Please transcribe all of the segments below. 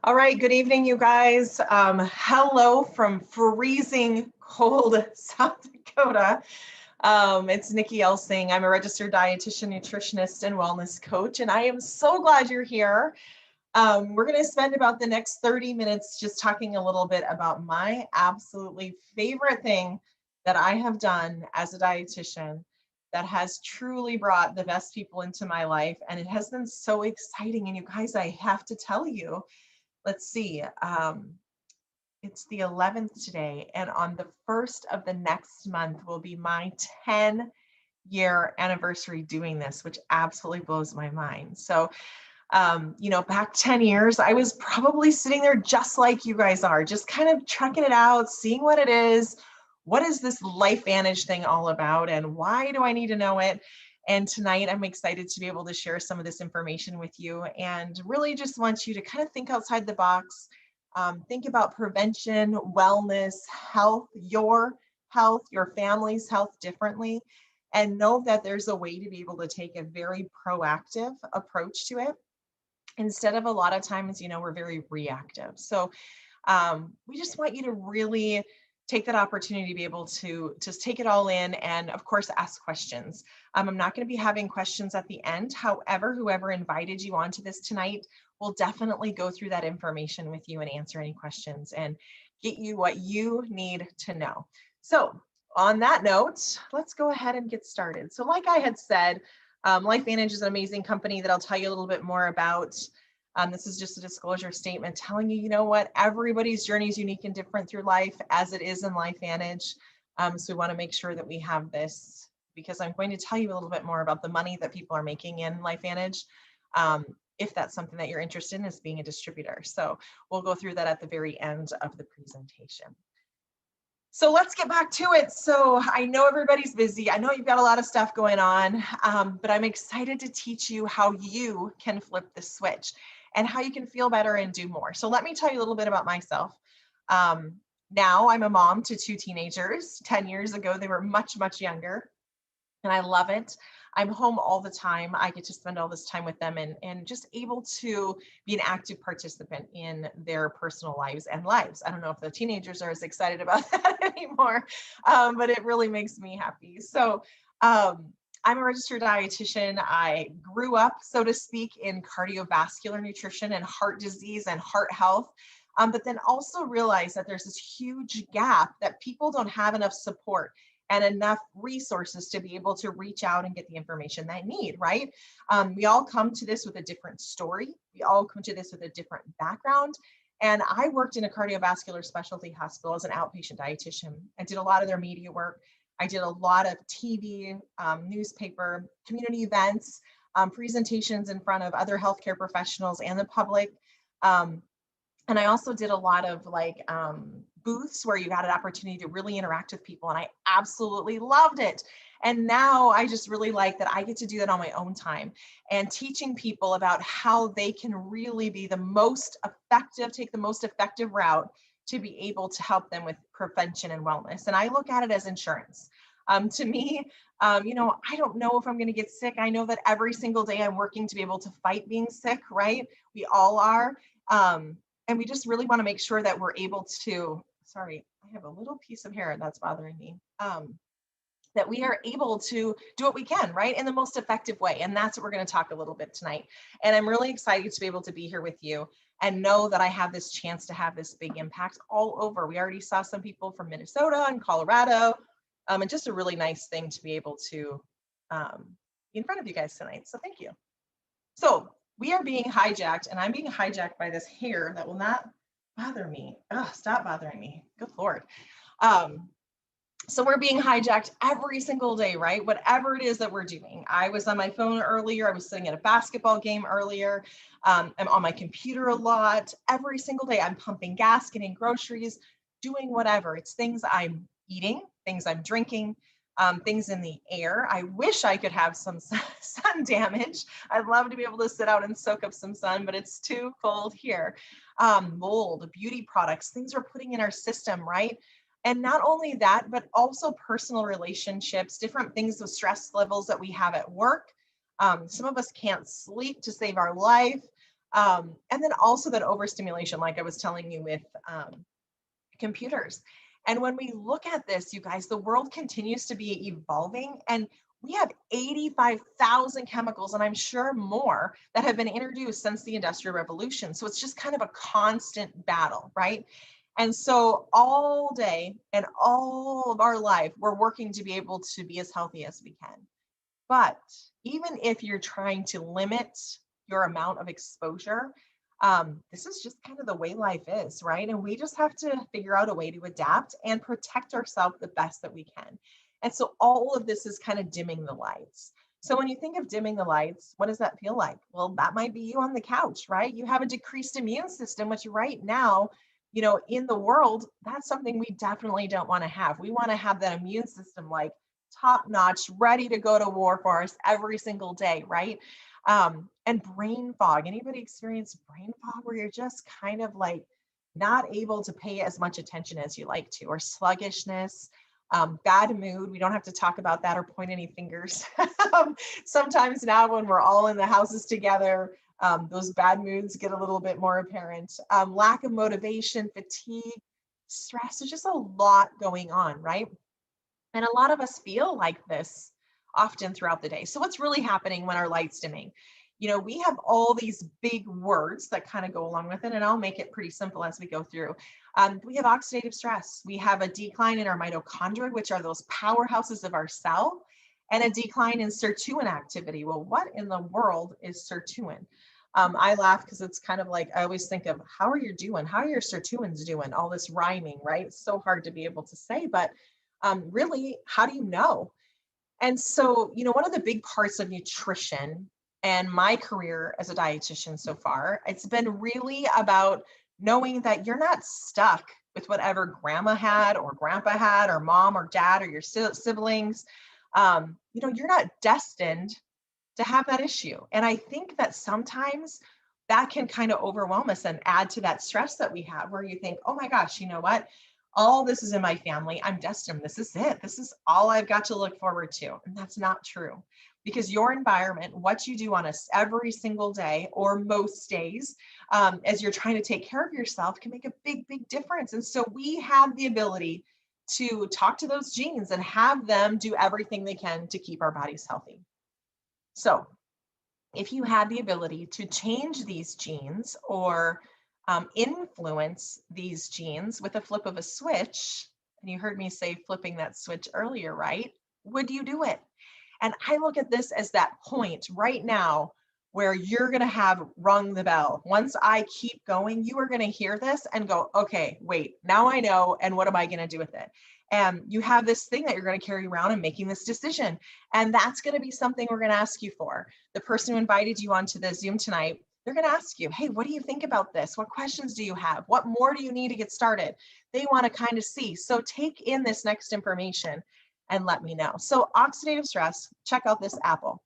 All right, good evening, you guys. Hello from freezing cold South Dakota. It's Nikki Elsing. I'm a registered dietitian, nutritionist, and wellness coach, and I am so glad you're here. We're going to spend about the next 30 minutes just talking a little bit about my absolutely favorite thing that I have done as a dietitian that has truly brought the best people into my life, and it has been so exciting. And you guys, I have to tell you, let's see, it's the 11th today, and on the 1st of the next month will be my 10-year anniversary doing this, which absolutely blows my mind. So, back 10 years, I was probably sitting there just like you guys are, just kind of checking it out, seeing what it is. What is this LifeVantage thing all about, and why do I need to know it? And tonight, I'm excited to be able to share some of this information with you and really just want you to kind of think outside the box, think about prevention, wellness, health, your family's health differently, and know that there's a way to be able to take a very proactive approach to it. Instead of a lot of times, we're very reactive. So we just want you to really take that opportunity to be able to just take it all in and, of course, ask questions. I'm not going to be having questions at the end. However, whoever invited you onto this tonight will definitely go through that information with you and answer any questions and get you what you need to know. So on that note, let's go ahead and get started. So like I had said, LifeVantage is an amazing company that I'll tell you a little bit more about. This is just a disclosure statement telling you, everybody's journey is unique and different through life, as it is in LifeVantage. So we want to make sure that we have this, because I'm going to tell you a little bit more about the money that people are making in LifeVantage, if that's something that you're interested in as being a distributor. So we'll go through that at the very end of the presentation. So let's get back to it. So I know everybody's busy. I know you've got a lot of stuff going on, but I'm excited to teach you how you can flip the switch and how you can feel better and do more. So let me tell you a little bit about myself. Now I'm a mom to 2 teenagers. 10 years ago, they were much, much younger, and I love it. I'm home all the time. I get to spend all this time with them and just able to be an active participant in their personal lives and lives. I don't know if the teenagers are as excited about that anymore, but it really makes me happy. So I'm a registered dietitian. I grew up, so to speak, in cardiovascular nutrition and heart disease and heart health. But then also realize that there's this huge gap that people don't have enough support and enough resources to be able to reach out and get the information they need, right? We all come to this with a different story. We all come to this with a different background. And I worked in a cardiovascular specialty hospital as an outpatient dietitian. I did a lot of their media work. I did a lot of TV, newspaper, community events, presentations in front of other healthcare professionals and the public. And I also did a lot of booths where you had an opportunity to really interact with people, and I absolutely loved it. And now I just really like that I get to do that on my own time and teaching people about how they can really be the most effective, take the most effective route to be able to help them with prevention and wellness. And I look at it as insurance. To me, I don't know if I'm going to get sick. I know that every single day I'm working to be able to fight being sick, right? We all are. And we just really want to make sure that we're able to, sorry, I have a little piece of hair that's bothering me, that we are able to do what we can, right, in the most effective way. And that's what we're going to talk a little bit tonight. And I'm really excited to be able to be here with you and know that I have this chance to have this big impact all over. We already saw some people from Minnesota and Colorado, and just a really nice thing to be able to be in front of you guys tonight. So thank you. So we are being hijacked, and I'm being hijacked by this hair that will not bother me. Oh, stop bothering me. Good Lord. So we're being hijacked every single day, right? Whatever it is that we're doing. I was on my phone earlier. I was sitting at a basketball game earlier. I'm on my computer a lot. Every single day, I'm pumping gas, getting groceries, doing whatever. It's things I'm eating, things I'm drinking, things in the air. I wish I could have some sun damage. I'd love to be able to sit out and soak up some sun, but it's too cold here. Mold, beauty products, things we're putting in our system, right? And not only that, but also personal relationships, different things with stress levels that we have at work. Some of us can't sleep to save our life. And then also that overstimulation, like I was telling you with computers. And when we look at this, you guys, the world continues to be evolving, and we have 85,000 chemicals, and I'm sure more, that have been introduced since the Industrial Revolution. So it's just kind of a constant battle, right? And so all day and all of our life, we're working to be able to be as healthy as we can. But even if you're trying to limit your amount of exposure, this is just kind of the way life is, right? And we just have to figure out a way to adapt and protect ourselves the best that we can. And so all of this is kind of dimming the lights. So when you think of dimming the lights, what does that feel like? Well, that might be you on the couch, right? You have a decreased immune system, which right now, in the world, that's something we definitely don't want to have. We want to have that immune system like top notch, ready to go to war for us every single day, right? And brain fog. Anybody experience brain fog where you're just kind of like not able to pay as much attention as you like to, or sluggishness, bad mood? We don't have to talk about that or point any fingers. Sometimes now when we're all in the houses together, those bad moods get a little bit more apparent. Lack of motivation, fatigue, stress. There's just a lot going on, right? And a lot of us feel like this often throughout the day. So what's really happening when our light's dimming? We have all these big words that kind of go along with it, and I'll make it pretty simple as we go through. We have oxidative stress. We have a decline in our mitochondria, which are those powerhouses of our cell, and a decline in sirtuin activity. Well, what in the world is sirtuin? I laugh because it's kind of like, I always think of, how are you doing? How are your sirtuins doing? All this rhyming, right? It's so hard to be able to say, but really, how do you know? And so, one of the big parts of nutrition and my career as a dietitian so far, it's been really about knowing that you're not stuck with whatever grandma had or grandpa had or mom or dad or your siblings. You're not destined to have that issue. And I think that sometimes that can kind of overwhelm us and add to that stress that we have, where you think, oh my gosh, you know what? All this is in my family. I'm destined. This is it. This is all I've got to look forward to. And that's not true, because your environment, what you do on every single day or most days, as you're trying to take care of yourself, can make a big, big difference. And so we have the ability to talk to those genes and have them do everything they can to keep our bodies healthy. So if you had the ability to change these genes or influence these genes with a flip of a switch, and you heard me say flipping that switch earlier, right? Would you do it? And I look at this as that point right now where you're going to have rung the bell. Once I keep going, you are going to hear this and go, okay, wait, now I know. And what am I going to do with it? And you have this thing that you're going to carry around and making this decision. And that's going to be something we're going to ask you for. The person who invited you onto the Zoom tonight, they're going to ask you, hey, what do you think about this? What questions do you have? What more do you need to get started? They want to kind of see. So take in this next information and let me know. So oxidative stress, check out this apple.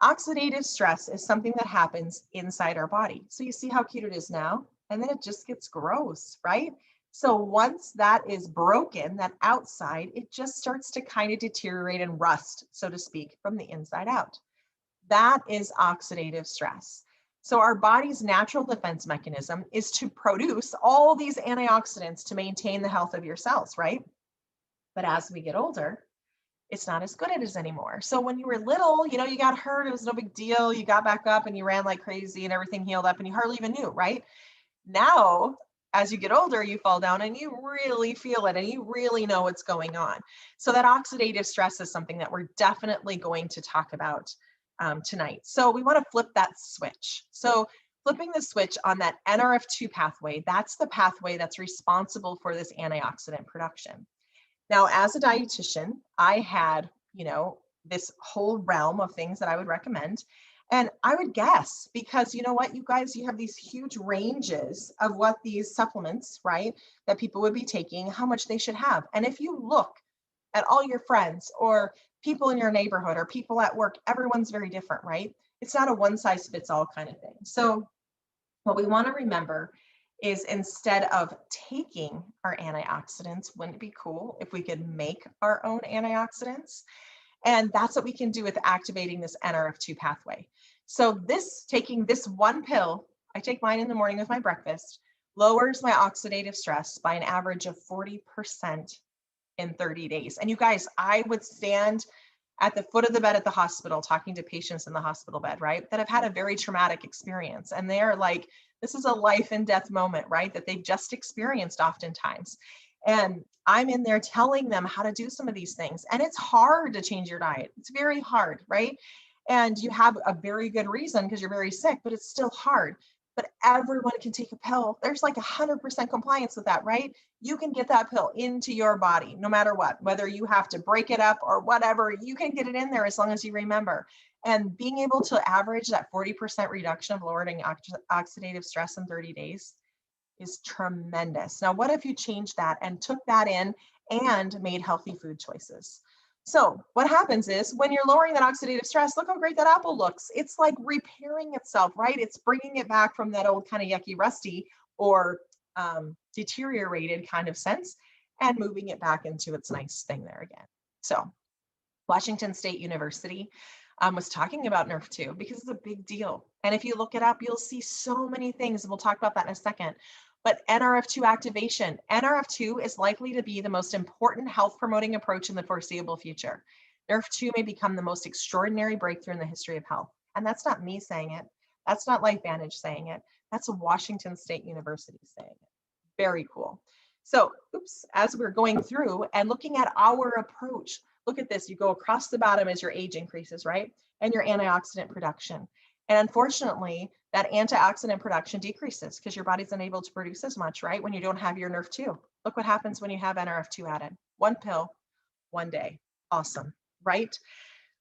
Oxidative stress is something that happens inside our body. So you see how cute it is now, and then it just gets gross, right? So once that is broken, that outside, it just starts to kind of deteriorate and rust, so to speak, from the inside out. That is oxidative stress. So our body's natural defense mechanism is to produce all these antioxidants to maintain the health of your cells, right? But as we get older, it's not as good at it anymore. So when you were little, you got hurt, it was no big deal. You got back up and you ran like crazy and everything healed up and you hardly even knew, right? Now, as you get older, you fall down and you really feel it and you really know what's going on. So that oxidative stress is something that we're definitely going to talk about tonight. So we want to flip that switch. So flipping the switch on that NRF2 pathway, that's the pathway that's responsible for this antioxidant production. Now, as a dietitian, I had, this whole realm of things that I would recommend. And I would guess, because you know what, you guys, you have these huge ranges of what these supplements, right, that people would be taking, how much they should have. And if you look at all your friends or people in your neighborhood or people at work, everyone's very different, right? It's not a one size fits all kind of thing. So what we want to remember is, instead of taking our antioxidants, wouldn't it be cool if we could make our own antioxidants? And that's what we can do with activating this NRF2 pathway. So taking this one pill, I take mine in the morning with my breakfast, lowers my oxidative stress by an average of 40% in 30 days. And you guys, I would stand at the foot of the bed at the hospital talking to patients in the hospital bed, right, that have had a very traumatic experience. And they're like, this is a life and death moment, right, that they've just experienced oftentimes. And I'm in there telling them how to do some of these things. And it's hard to change your diet. It's very hard, right? And you have a very good reason because you're very sick, but it's still hard. But everyone can take a pill. There's like 100% compliance with that, right? You can get that pill into your body no matter what, whether you have to break it up or whatever, you can get it in there as long as you remember. And being able to average that 40% reduction of lowering oxidative stress in 30 days is tremendous. Now, what if you changed that and took that in and made healthy food choices? So what happens is when you're lowering that oxidative stress, look how great that apple looks. It's like repairing itself, right? It's bringing it back from that old kind of yucky, rusty or deteriorated kind of sense and moving it back into its nice thing there again. So Washington State University was talking about Nrf2 because it's a big deal. And if you look it up, you'll see so many things. And we'll talk about that in a second. But Nrf2 activation, Nrf2 is likely to be the most important health promoting approach in the foreseeable future. Nrf2 may become the most extraordinary breakthrough in the history of health. And that's not me saying it. That's not LifeVantage saying it. That's Washington State University saying it. Very cool. So, as we're going through and looking at our approach, look at this. You go across the bottom as your age increases, right? And your antioxidant production. And unfortunately, that antioxidant production decreases because your body's unable to produce as much, right? When you don't have your Nrf2. Look what happens when you have Nrf2 added. One pill, one day. Awesome, right?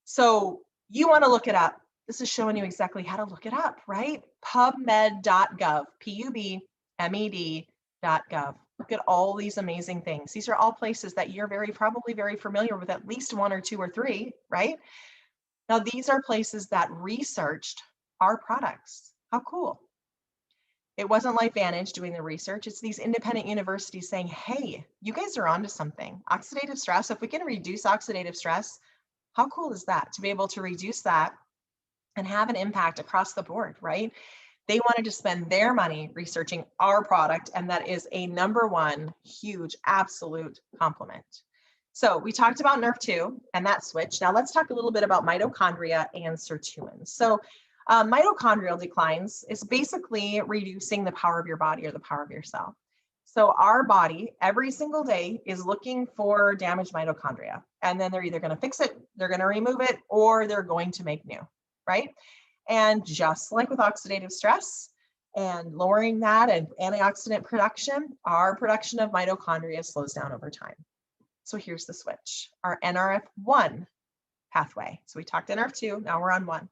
So you want to look it up. This is showing you exactly how to look it up, right? PubMed.gov, PubMed.gov. Look at all these amazing things. These are all places that you're probably very familiar with, at least one or two or three, right? Now, these are places that researched our products. How cool. It wasn't LifeVantage doing the research. It's these independent universities saying, hey, you guys are onto something. Oxidative stress, if we can reduce oxidative stress, how cool is that to be able to reduce that and have an impact across the board, right? They wanted to spend their money researching our product, and that is a number one huge absolute compliment. So we talked about Nrf2 and that switch. Now let's talk a little bit about mitochondria and sirtuins. So mitochondrial declines is basically reducing the power of your body or the power of your cell. So our body every single day is looking for damaged mitochondria, and then they're either going to fix it, they're going to remove it, or they're going to make new, right? And just like with oxidative stress and lowering that and antioxidant production, our production of mitochondria slows down over time. So here's the switch, our NRF1 pathway. So we talked NRF2, now we're on one.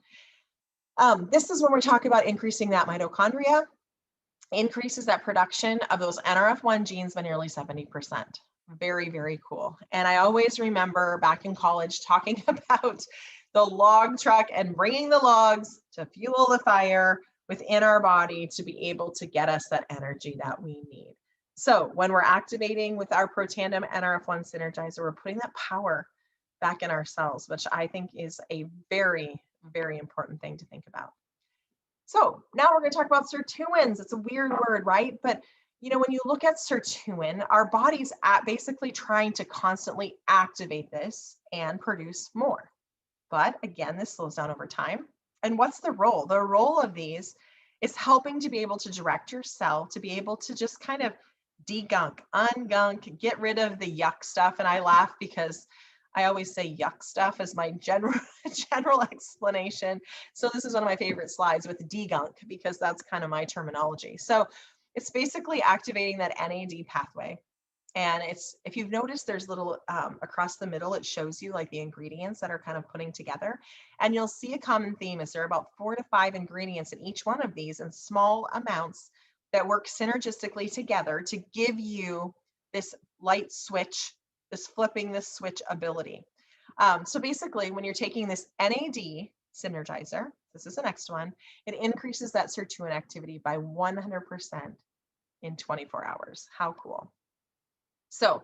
This is when we talk about increasing that mitochondria, increases that production of those NRF1 genes by nearly 70%. Very, very cool. And I always remember back in college talking about the log truck and bringing the logs to fuel the fire within our body to be able to get us that energy that we need. So when we're activating with our Protandim NRF1 Synergizer, we're putting that power back in our cells, which I think is a very, very important thing to think about. So now we're going to talk about sirtuins. It's a weird word, right? But you know, when you look at sirtuin, our body's basically trying to constantly activate this and produce more. But again, this slows down over time. And what's the role? The role of these is helping to be able to direct your cell to be able to just kind of degunk, ungunk, get rid of the yuck stuff. And I laugh because I always say yuck stuff as my general explanation. So this is one of my favorite slides with degunk because that's kind of my terminology. So it's basically activating that NAD pathway. And it's, if you've noticed, there's little across the middle, it shows you like the ingredients that are kind of putting together. And you'll see a common theme is there are about 4 to 5 ingredients in each one of these in small amounts that work synergistically together to give you this light switch, this flipping this switch ability. So basically, when you're taking this NAD synergizer, this is the next one, it increases that sirtuin activity by 100% in 24 hours. How cool. So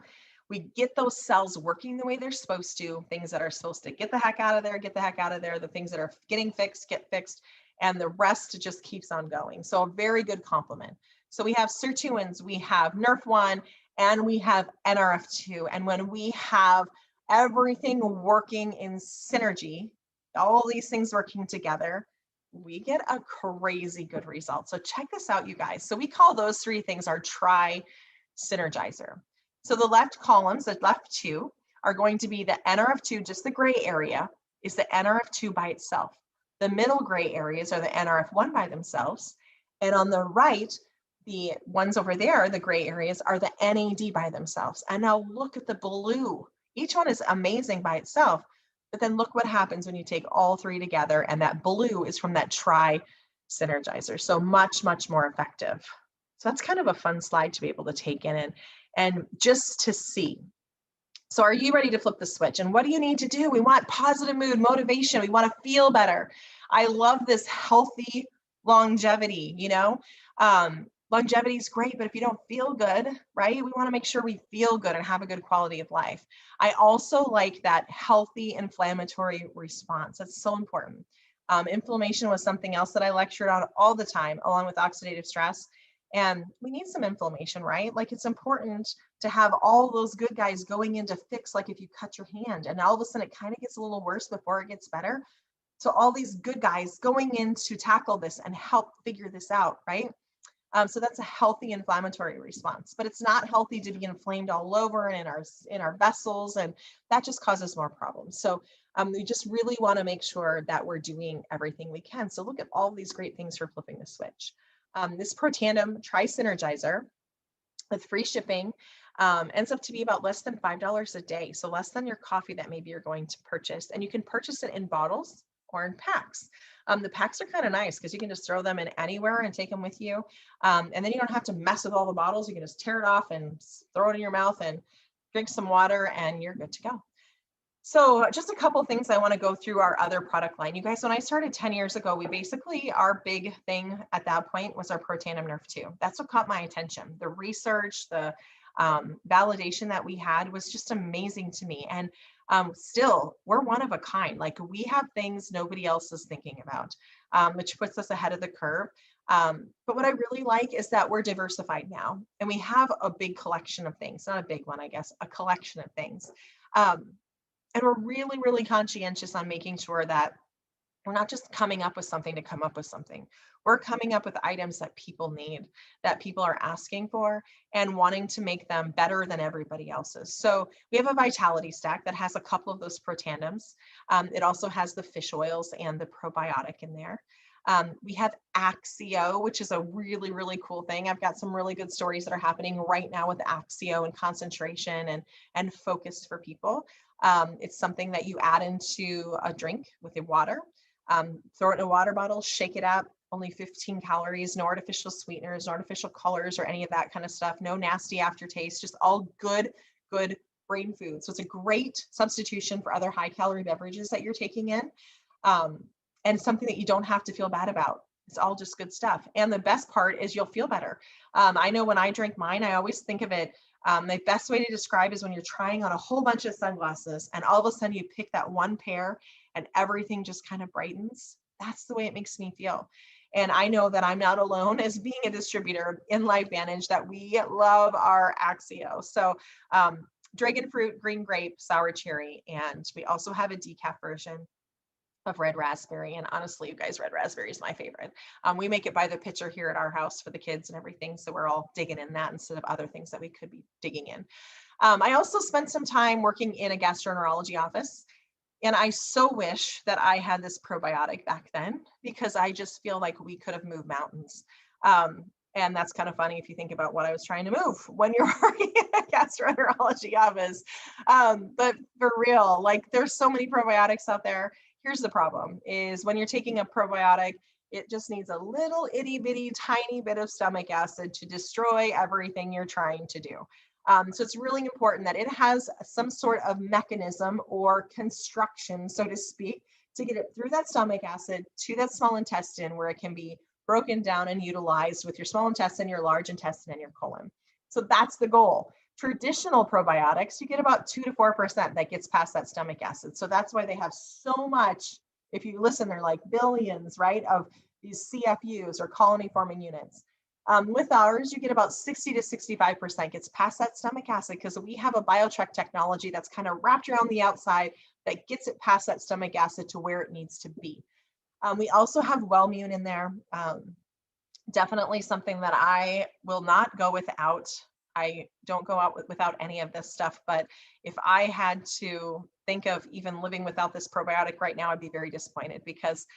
we get those cells working the way they're supposed to, things that are supposed to get the heck out of there, get the heck out of there, the things that are getting fixed, get fixed. and the rest just keeps on going. So a very good complement. So we have sirtuins, we have NRF1, and we have NRF2. And when we have everything working in synergy, all these things working together, we get a crazy good result. So check this out, you guys. So we call those three things our tri-synergizer. So the left columns, the left two, are going to be the NRF2, just the gray area is the NRF2 by itself. The middle gray areas are the NRF1 by themselves. And on the right, the ones over there, the gray areas, are the NAD by themselves. And now look at the blue. Each one is amazing by itself, but then look what happens when you take all three together, and that blue is from that tri-synergizer. So much, much more effective. So that's kind of a fun slide to be able to take in and just to see. So are you ready to flip the switch? And what do you need to do? We want positive mood, motivation. We want to feel better. I love this healthy longevity, longevity is great, but if you don't feel good, right? We want to make sure we feel good and have a good quality of life. I also like that healthy inflammatory response. That's so important. Inflammation was something else that I lectured on all the time, along with oxidative stress. And we need some inflammation, right? Like it's important to have all those good guys going in to fix, like if you cut your hand and all of a sudden it kind of gets a little worse before it gets better. So all these good guys going in to tackle this and help figure this out, right? So that's a healthy inflammatory response, but it's not healthy to be inflamed all over and in our vessels, and that just causes more problems. So we just really want to make sure that we're doing everything we can. So look at all these great things for flipping the switch. This Protandim Tri-Synergizer with free shipping ends up to be about less than $5 a day. So less than your coffee that maybe you're going to purchase, and you can purchase it in bottles or in packs. The packs are kind of nice because you can just throw them in anywhere and take them with you. And then you don't have to mess with all the bottles. You can just tear it off and throw it in your mouth and drink some water and you're good to go. So just a couple things I want to go through our other product line. You guys, when I started 10 years ago, we basically, our big thing at that point was our Protandim Nerf2. That's what caught my attention. The research, the validation that we had was just amazing to me. And still, we're one of a kind. Like we have things nobody else is thinking about, which puts us ahead of the curve. But what I really like is that we're diversified now, and we have a big collection of things, not a big one, I guess, a collection of things. And we're really, really conscientious on making sure that we're not just coming up with something to come up with something. We're coming up with items that people need, that people are asking for, and wanting to make them better than everybody else's. So we have a vitality stack that has a couple of those Protandims. It also has the fish oils and the probiotic in there. We have Axio, which is a really, really cool thing. I've got some really good stories that are happening right now with Axio and concentration and focus for people. It's something that you add into a drink with your water. Throw it in a water bottle, shake it up, only 15 calories, no artificial sweeteners, no artificial colors or any of that kind of stuff, no nasty aftertaste, just all good brain food. So it's a great substitution for other high calorie beverages that you're taking in, and something that you don't have to feel bad about. It's all just good stuff. And the best part is you'll feel better. I know when I drink mine, I always think of it, the best way to describe is when you're trying on a whole bunch of sunglasses and all of a sudden you pick that one pair and everything just kind of brightens. That's the way it makes me feel. And I know that I'm not alone as being a distributor in LifeVantage, that we love our Axio. So dragon fruit, green grape, sour cherry, and we also have a decaf version of red raspberry. And honestly, you guys, red raspberry is my favorite. We make it by the pitcher here at our house for the kids and everything. So we're all digging in that instead of other things that we could be digging in. I also spent some time working in a gastroenterology office. And I so wish that I had this probiotic back then, because I just feel like we could have moved mountains. And that's kind of funny if you think about what I was trying to move when you're working in a gastroenterology office. But for real, like there's so many probiotics out there. Here's the problem is when you're taking a probiotic, it just needs a little itty bitty tiny bit of stomach acid to destroy everything you're trying to do. So it's really important that it has some sort of mechanism or construction, so to speak, to get it through that stomach acid to that small intestine where it can be broken down and utilized with your small intestine, your large intestine, and your colon. So that's the goal. Traditional probiotics, you get about 2 to 4% that gets past that stomach acid. So that's why they have so much, if you listen, they're like billions, right, of these CFUs or colony forming units. With ours, you get about 60 to 65% gets past that stomach acid because we have a biotrek technology that's kind of wrapped around the outside that gets it past that stomach acid to where it needs to be. We also have Wellmune in there. Definitely something that I will not go without. I don't go out without any of this stuff, but if I had to think of even living without this probiotic right now, I'd be very disappointed because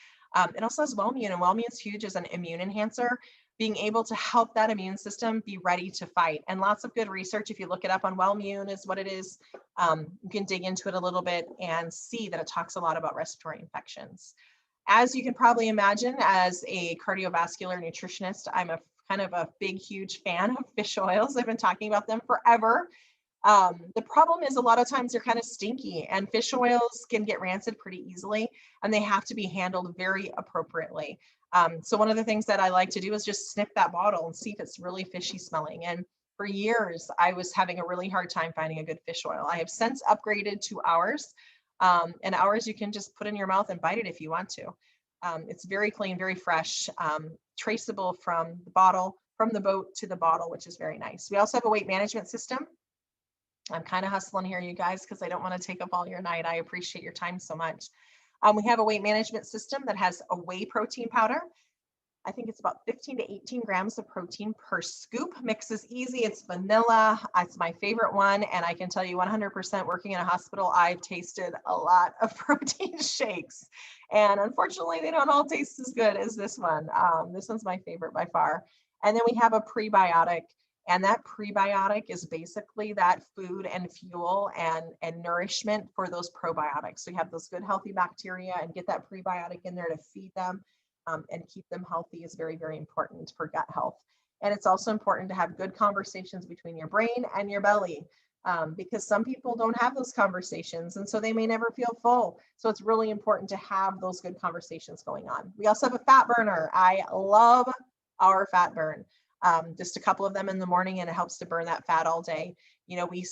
it also has Wellmune, and Wellmune is huge as an immune enhancer, being able to help that immune system be ready to fight. And lots of good research, if you look it up on Wellmune is what it is. You can dig into it a little bit and see that it talks a lot about respiratory infections. As you can probably imagine, as a cardiovascular nutritionist, I'm a kind of a big, huge fan of fish oils. I've been talking about them forever. The problem is a lot of times they're kind of stinky, and fish oils can get rancid pretty easily, and they have to be handled very appropriately. So one of the things that I like to do is just sniff that bottle and see if it's really fishy smelling. And for years, I was having a really hard time finding a good fish oil. I have since upgraded to ours. And ours you can just put in your mouth and bite it if you want to. It's very clean, very fresh, traceable from the bottle, from the boat to the bottle, which is very nice. We also have a weight management system. I'm kind of hustling here, you guys, because I don't want to take up all your night. I appreciate your time so much. We have a weight management system that has a whey protein powder. I think it's about 15 to 18 grams of protein per scoop. Mix is easy. It's vanilla. It's my favorite one. And I can tell you 100% working in a hospital, I've tasted a lot of protein shakes. And unfortunately, they don't all taste as good as this one. This one's my favorite by far. And then we have a prebiotic. And that prebiotic is basically that food and fuel and nourishment for those probiotics. So you have those good, healthy bacteria and get that prebiotic in there to feed them. And keep them healthy is very, very important for gut health. And it's also important to have good conversations between your brain and your belly because some people don't have those conversations and so they may never feel full. So it's really important to have those good conversations going on. We also have a fat burner. I love our fat burn. Just a couple of them in the morning and it helps to burn that fat all day. You know, we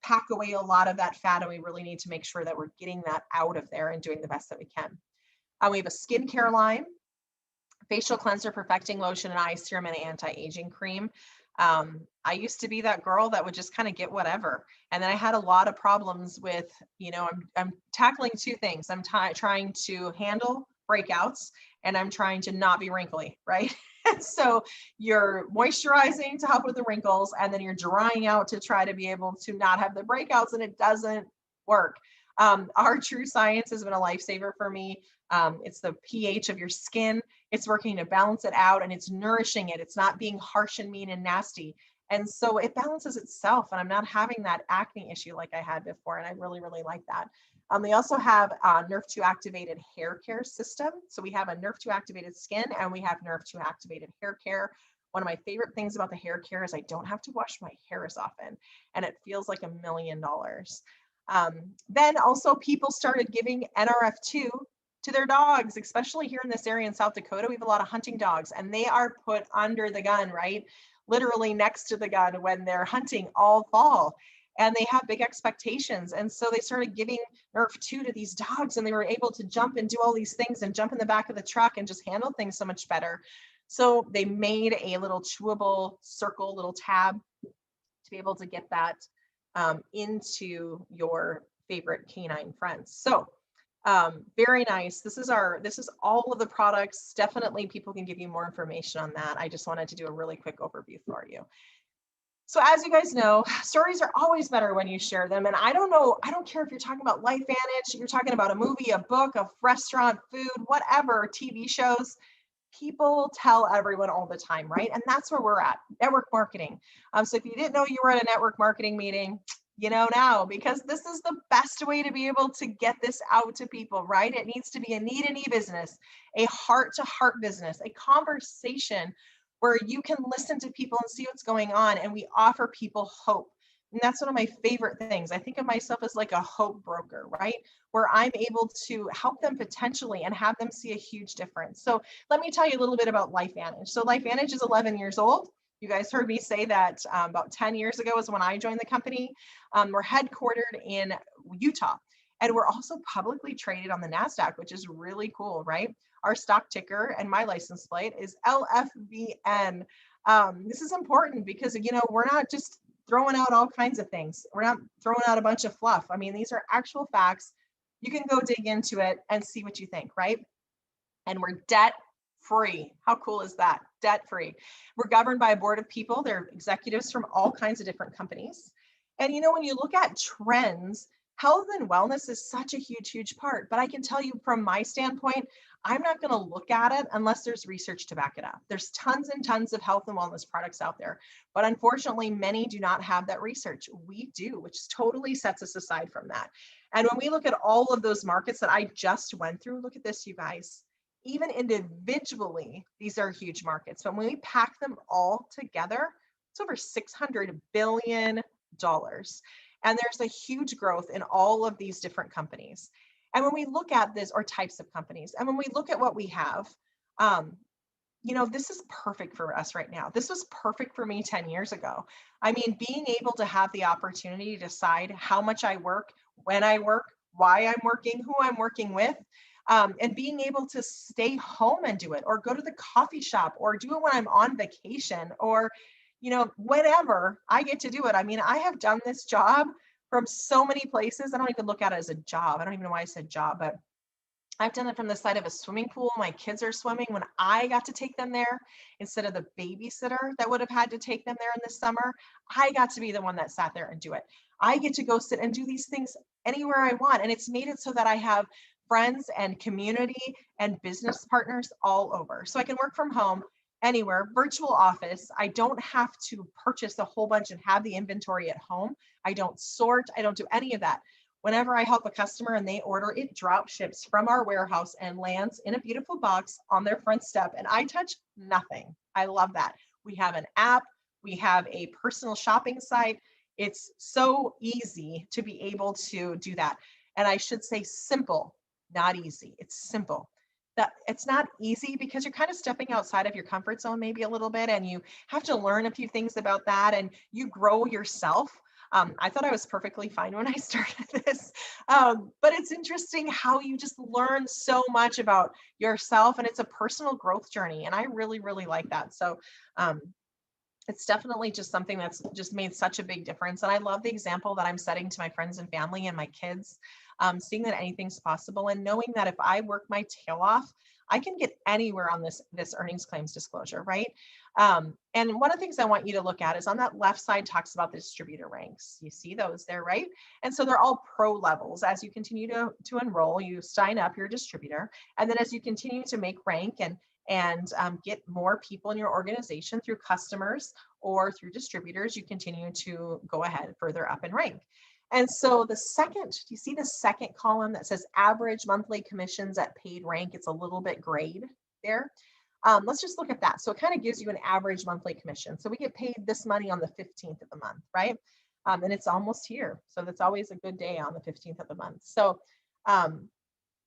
pack away a lot of that fat and we really need to make sure that we're getting that out of there and doing the best that we can. We have a skincare line, facial cleanser, perfecting lotion, and eye serum, and anti-aging cream. I used to be that girl that would just kind of get whatever. And then I had a lot of problems with, you know, I'm tackling two things. I'm trying to handle breakouts and I'm trying to not be wrinkly, right? So you're moisturizing to help with the wrinkles and then you're drying out to try to be able to not have the breakouts and it doesn't work. Our True Science has been a lifesaver for me. It's the pH of your skin. It's working to balance it out and it's nourishing it. It's not being harsh and mean and nasty. And so it balances itself and I'm not having that acne issue like I had before. And I really, really like that. We also have a Nerve 2 activated hair care system. So we have a Nerve 2 activated skin and we have Nerve 2 activated hair care. One of my favorite things about the hair care is I don't have to wash my hair as often and it feels like $1 million. Then also people started giving NRF2 to their dogs, especially here in this area in South Dakota. We have a lot of hunting dogs and they are put under the gun, right? Literally next to the gun when they're hunting all fall and they have big expectations. And so they started giving Nerf 2 to these dogs and they were able to jump and do all these things and jump in the back of the truck and just handle things so much better. So they made a little chewable circle, little tab to be able to get that into your favorite canine friends. So very nice. This is all of the products. Definitely people can give you more information on that. I just wanted to do a really quick overview for you. So as you guys know, stories are always better when you share them. And I don't care if you're talking about LifeVantage, you're talking about a movie, a book, a restaurant, food, whatever, TV shows, people tell everyone all the time, right? And that's where we're at, network marketing. So if you didn't know you were at a network marketing meeting, you know now, because this is the best way to be able to get this out to people, right? It needs to be a need and business, a heart-to-heart business, a conversation where you can listen to people and see what's going on, and we offer people hope. And that's one of my favorite things. I think of myself as like a hope broker, right? Where I'm able to help them potentially and have them see a huge difference. So let me tell you a little bit about LifeVantage. So LifeVantage is 11 years old. You guys heard me say that about 10 years ago is when I joined the company. We're headquartered in Utah. And we're also publicly traded on the NASDAQ, which is really cool, right? Our stock ticker and my license plate is LFVN. This is important because, we're not just throwing out all kinds of things. We're not throwing out a bunch of fluff. I mean, these are actual facts. You can go dig into it and see what you think, right? And we're debt free. How cool is that? Debt free. We're governed by a board of people. They're executives from all kinds of different companies. And when you look at trends, health and wellness is such a huge, huge part. But I can tell you from my standpoint, I'm not going to look at it unless there's research to back it up. There's tons and tons of health and wellness products out there, but unfortunately, many do not have that research. We do, which totally sets us aside from that. And when we look at all of those markets that I just went through, look at this, you guys. Even individually, these are huge markets. But when we pack them all together, it's over $600 billion. And there's a huge growth in all of these different companies. And when we look at this, or types of companies, and when we look at what we have, this is perfect for us right now. This was perfect for me 10 years ago. I mean, being able to have the opportunity to decide how much I work, when I work, why I'm working, who I'm working with, and being able to stay home and do it, or go to the coffee shop, or do it when I'm on vacation, or, whatever, I get to do it. I mean, I have done this job from so many places. I don't even look at it as a job. I don't even know why I said job, but I've done it from the side of a swimming pool. My kids are swimming when I got to take them there instead of the babysitter that would have had to take them there in the summer. I got to be the one that sat there and do it. I get to go sit and do these things anywhere I want. And it's made it so that I have friends and community and business partners all over. So I can work from home anywhere, virtual office. I don't have to purchase a whole bunch and have the inventory at home. I don't sort. I don't do any of that. Whenever I help a customer and they order, it drop ships from our warehouse and lands in a beautiful box on their front step, and I touch nothing. I love that. We have an app. We have a personal shopping site. It's so easy to be able to do that. And I should say simple, not easy. It's simple. That it's not easy because you're kind of stepping outside of your comfort zone maybe a little bit, and you have to learn a few things about that, and you grow yourself. I thought I was perfectly fine when I started this, but it's interesting how you just learn so much about yourself, and it's a personal growth journey, and I really, really like that. So it's definitely just something that's just made such a big difference. And I love the example that I'm setting to my friends and family and my kids, seeing that anything's possible, and knowing that if I work my tail off, I can get anywhere on this earnings claims disclosure, right? And one of the things I want you to look at is on that left side talks about the distributor ranks. You see those there, right? And so they're all pro levels. As you continue to enroll, you sign up your distributor. And then as you continue to make rank and get more people in your organization through customers or through distributors, you continue to go ahead further up in rank. And so do you see the second column that says average monthly commissions at paid rank? It's a little bit grayed there. Let's just look at that. So it kind of gives you an average monthly commission. So we get paid this money on the 15th of the month, right? And it's almost here. So that's always a good day on the 15th of the month. So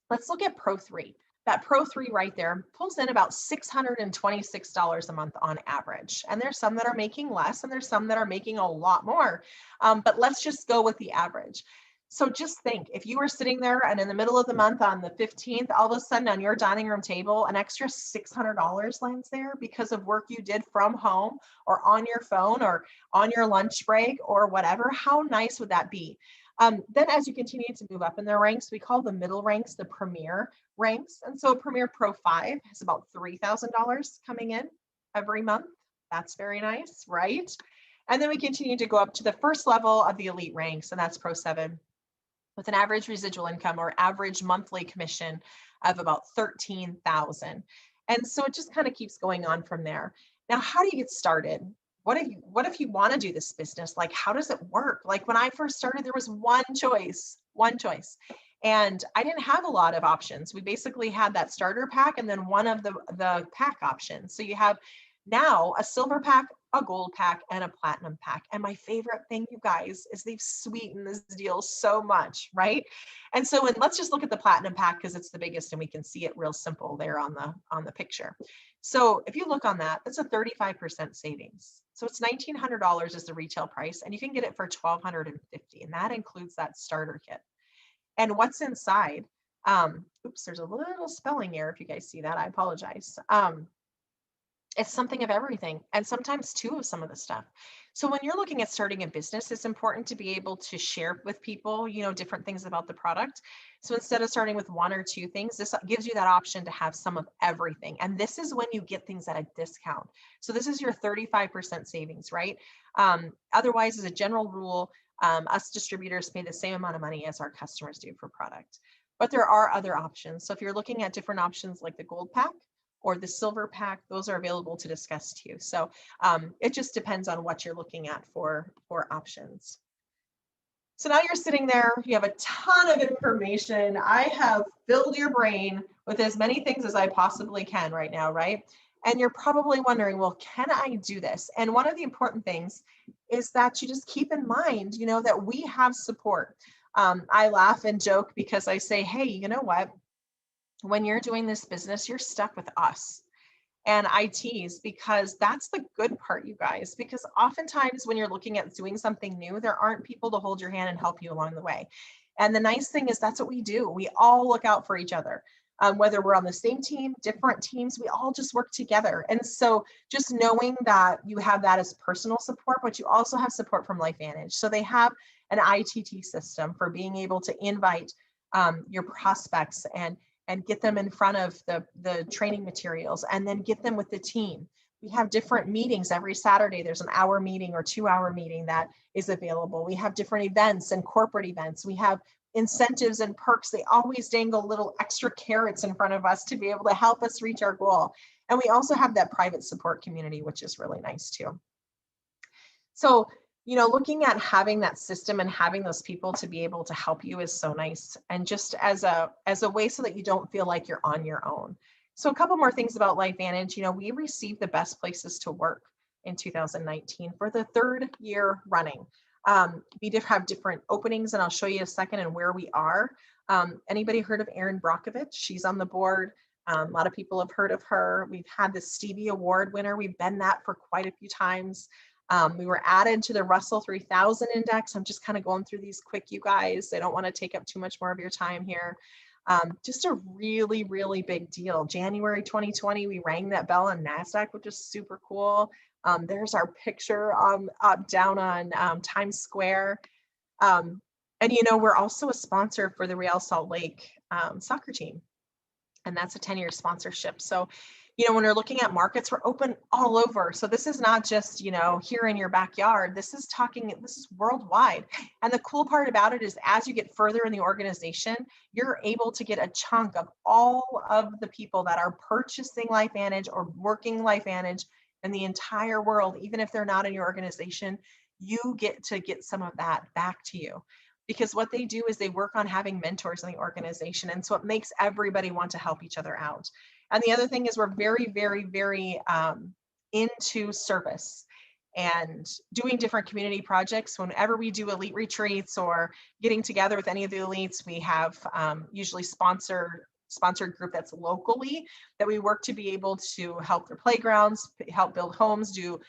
let's look at Pro 3. That Pro 3 right there pulls in about $626 a month on average. And there's some that are making less, and there's some that are making a lot more. But let's just go with the average. So just think, if you were sitting there and in the middle of the month on the 15th, all of a sudden on your dining room table, an extra $600 lands there because of work you did from home or on your phone or on your lunch break or whatever, how nice would that be? Then as you continue to move up in the ranks, we call the middle ranks the premier ranks. And so Premier Pro 5 has about $3,000 coming in every month. That's very nice, right? And then we continue to go up to the first level of the elite ranks, and that's Pro 7 with an average residual income or average monthly commission of about $13,000. And so it just kind of keeps going on from there. Now, how do you get started? What if you want to do this business? Like, how does it work? Like when I first started, there was one choice. And I didn't have a lot of options. We basically had that starter pack and then one of the pack options. So you have now a silver pack, a gold pack, and a platinum pack. And my favorite thing, you guys, is they've sweetened this deal so much, right? And so let's just look at the platinum pack because it's the biggest and we can see it real simple there on the picture. So if you look on that, that's a 35% savings. So it's $1,900 is the retail price, and you can get it for $1,250, and that includes that starter kit. And what's inside? Oops, there's a little spelling error. If you guys see that, I apologize. It's something of everything, and sometimes two of some of the stuff. So when you're looking at starting a business, it's important to be able to share with people, different things about the product. So instead of starting with one or two things, this gives you that option to have some of everything. And this is when you get things at a discount. So this is your 35% savings, right? Otherwise, as a general rule, us distributors pay the same amount of money as our customers do for product. But there are other options. So if you're looking at different options like the gold pack, or the silver pack, those are available to discuss too. So it just depends on what you're looking at for options. So now you're sitting there, you have a ton of information. I have filled your brain with as many things as I possibly can right now, right? And you're probably wondering, well, can I do this? And one of the important things is that you just keep in mind, that we have support. I laugh and joke because I say, hey, you know what? When you're doing this business, you're stuck with us and ITs, because that's the good part, you guys, because oftentimes when you're looking at doing something new, there aren't people to hold your hand and help you along the way. And the nice thing is that's what we do. We all look out for each other. Whether we're on the same team, different teams, we all just work together. And so just knowing that you have that as personal support, but you also have support from LifeVantage. So they have an ITT system for being able to invite your prospects and get them in front of the training materials, and then get them with the team. We have different meetings every Saturday. There's an hour meeting or 2-hour meeting that is available. We have different events and corporate events. We have incentives and perks. They always dangle little extra carrots in front of us to be able to help us reach our goal. And we also have that private support community, which is really nice too. So looking at having that system and having those people to be able to help you is so nice. And just as a way so that you don't feel like you're on your own. So a couple more things about LifeVantage. We received the best places to work in 2019 for the 3rd year running. We did have different openings, and I'll show you in a second and where we are. Anybody heard of Erin Brockovich? She's on the board. A lot of people have heard of her. We've had the Stevie Award winner. We've been that for quite a few times. We were added to the Russell 3000 index. I'm just kind of going through these quick, you guys. I don't want to take up too much more of your time here. Just a really, really big deal. January 2020, we rang that bell on NASDAQ, which is super cool. There's our picture down on Times Square. And, we're also a sponsor for the Real Salt Lake soccer team. And that's a 10-year sponsorship. So, when we're looking at markets, we're open all over. So this is not just, here in your backyard. This is worldwide. And the cool part about it is as you get further in the organization, you're able to get a chunk of all of the people that are purchasing LifeVantage or working LifeVantage in the entire world. Even if they're not in your organization, you get to get some of that back to you. Because what they do is they work on having mentors in the organization. And so it makes everybody want to help each other out. And the other thing is we're very, very, very into service and doing different community projects. Whenever we do elite retreats or getting together with any of the elites, we have usually sponsored group that's locally that we work to be able to help their playgrounds, help build homes, do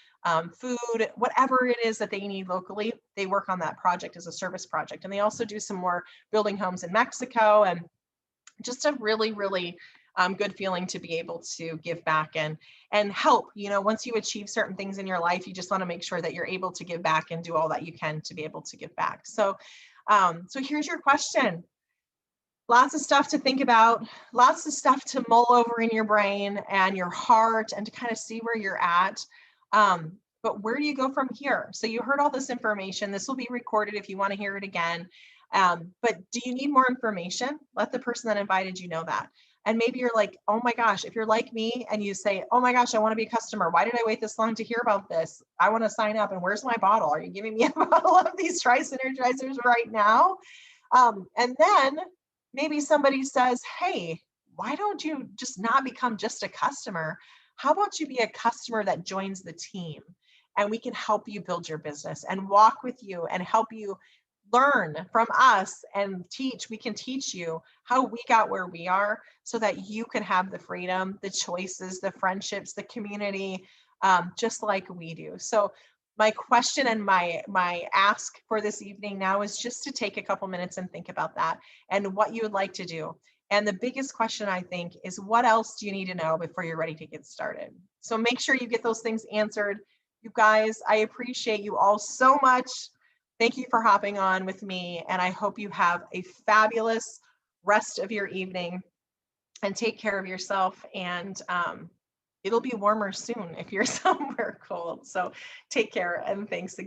food, whatever it is that they need locally. They work on that project as a service project. And they also do some more building homes in Mexico, and just a really, really good feeling to be able to give back and help. Once you achieve certain things in your life, you just want to make sure that you're able to give back and do all that you can to be able to give back. So here's your question. Lots of stuff to think about, lots of stuff to mull over in your brain and your heart and to kind of see where you're at. But where do you go from here? So you heard all this information. This will be recorded if you want to hear it again. But do you need more information? Let the person that invited you know that. And maybe you're like, oh my gosh, if you're like me and you say, oh my gosh, I want to be a customer. Why did I wait this long to hear about this? I want to sign up. And where's my bottle? Are you giving me a bottle of these Tri-Synergizers right now? And then maybe somebody says, hey, why don't you just not become just a customer? How about you be a customer that joins the team? And we can help you build your business and walk with you and help you learn from us and teach. We can teach you how we got where we are so that you can have the freedom, the choices, the friendships, the community, just like we do. So my question and my ask for this evening now is just to take a couple minutes and think about that and what you would like to do. And the biggest question, I think, is what else do you need to know before you're ready to get started? So make sure you get those things answered. You guys, I appreciate you all so much. Thank you for hopping on with me, and I hope you have a fabulous rest of your evening, and take care of yourself. And it'll be warmer soon if you're somewhere cold. So take care, and thanks again.